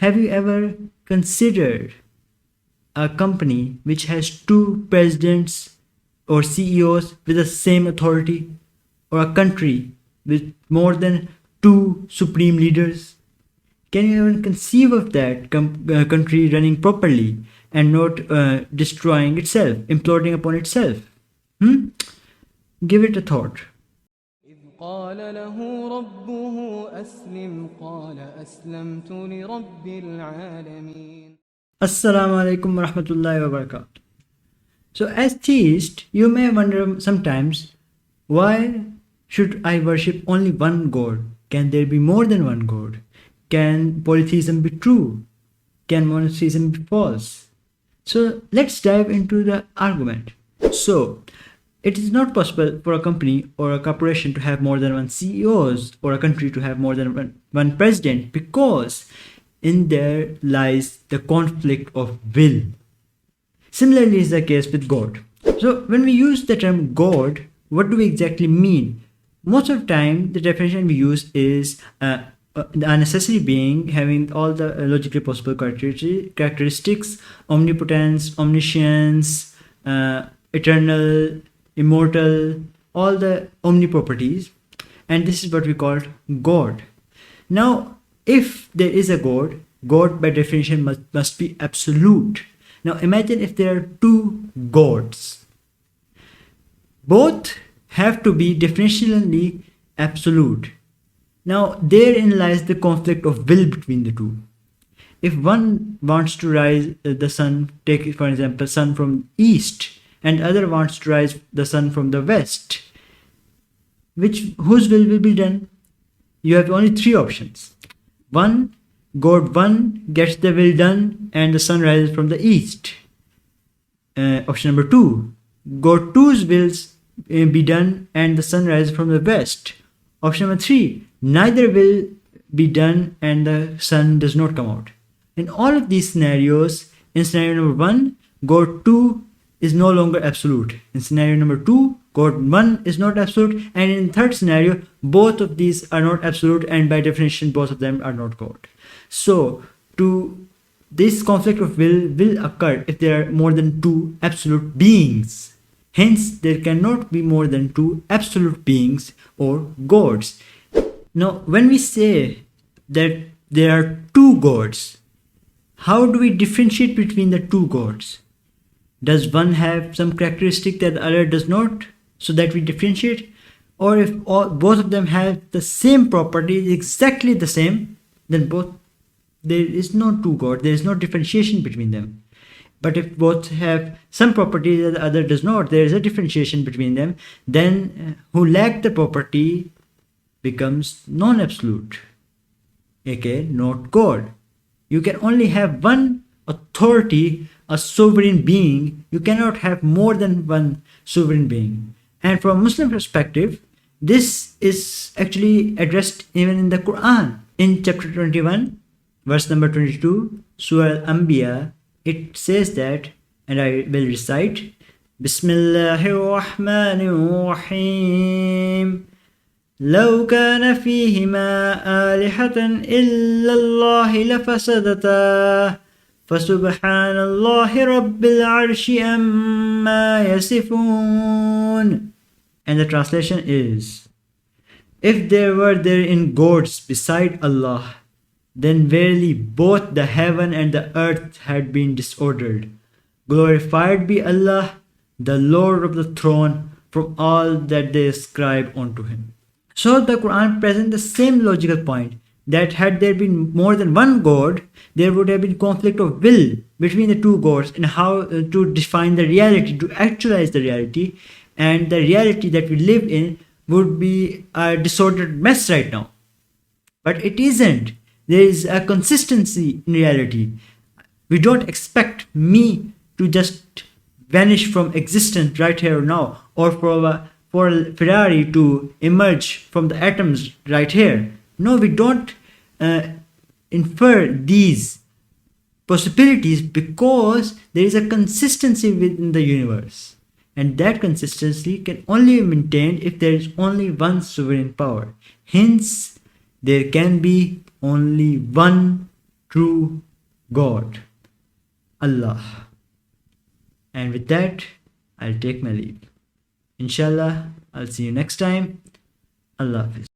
Have you ever considered a company which has two presidents or CEOs with the same authority, or a country with more than two supreme leaders? Can you even conceive of that country running properly and not destroying itself, imploding upon itself? Give it a thought. إذ قال له ربه أسلم قال أسلمت لرب العالمين. Assalamu alaikum wa rahmatullahi wa barakatuh. So as theist, you may wonder sometimes, why should I worship only one God? Can there be more than one God? Can polytheism be true? Can monotheism be false? So let's dive into the argument. So it is not possible for a company or a corporation to have more than one CEOs, or a country to have more than one president, because in there lies the conflict of will. Similarly is the case with God. So when we use the term God, what do we exactly mean? Most of the time, the definition we use is a necessary being having all the logically possible characteristics: omnipotence, omniscience, eternal, immortal, all the omni properties. And this is what we call God. Now, if there is a God, God by definition must be absolute. Now imagine if there are two gods. Both have to be definitionally absolute. Now therein lies the conflict of will between the two. If one wants to rise the sun, take for example sun from east, and other wants to rise the sun from the west, whose will be done? You have only three options. God 1 gets the will done and the sun rises from the east. Option number 2, God 2's wills be done and the sun rises from the west. Option number 3, neither will be done and the sun does not come out. In all of these scenarios, in scenario number 1, God 2 is no longer absolute. In scenario number 2, God 1 is not absolute, and in the third scenario, both of these are not absolute, and by definition, both of them are not God. So, this conflict of will occur if there are more than two absolute beings. Hence, there cannot be more than two absolute beings or gods. Now, when we say that there are two gods, how do we differentiate between the two gods? Does one have some characteristic that the other does not, so that we differentiate? Or if both of them have the same properties, exactly the same, then there is no two gods, there is no differentiation between them. But if both have some properties that the other does not, there is a differentiation between them. Then who lack the property becomes non-absolute, aka not God. You can only have one authority, a sovereign being. You cannot have more than one sovereign being. And from a Muslim perspective, this is actually addressed even in the Quran. In chapter 21, verse number 22, Surah Al-Anbiya, it says that, and I will recite, Bismillahir Rahmanir Rahim. لو كان فيهما آلهة إلا الله لفسدتا فسبحان الله رب العرش أما يصفون. And the translation is, if there were therein gods beside Allah, then verily both the heaven and the earth had been disordered. Glorified be Allah, the Lord of the throne, from all that they ascribe unto him. So the Quran presents the same logical point, that had there been more than one God, there would have been conflict of will between the two gods in how to define the reality, to actualize the reality, and the reality that we live in would be a disordered mess right now. But it isn't. There is a consistency in reality. We don't expect me to just vanish from existence right here now, or for a Ferrari to emerge from the atoms right here. No, we don't infer these possibilities, because there is a consistency within the universe. And that consistency can only be maintained if there is only one sovereign power. Hence, there can be only one true God, Allah. And with that, I'll take my leave. Inshallah, I'll see you next time. Allah Hafiz.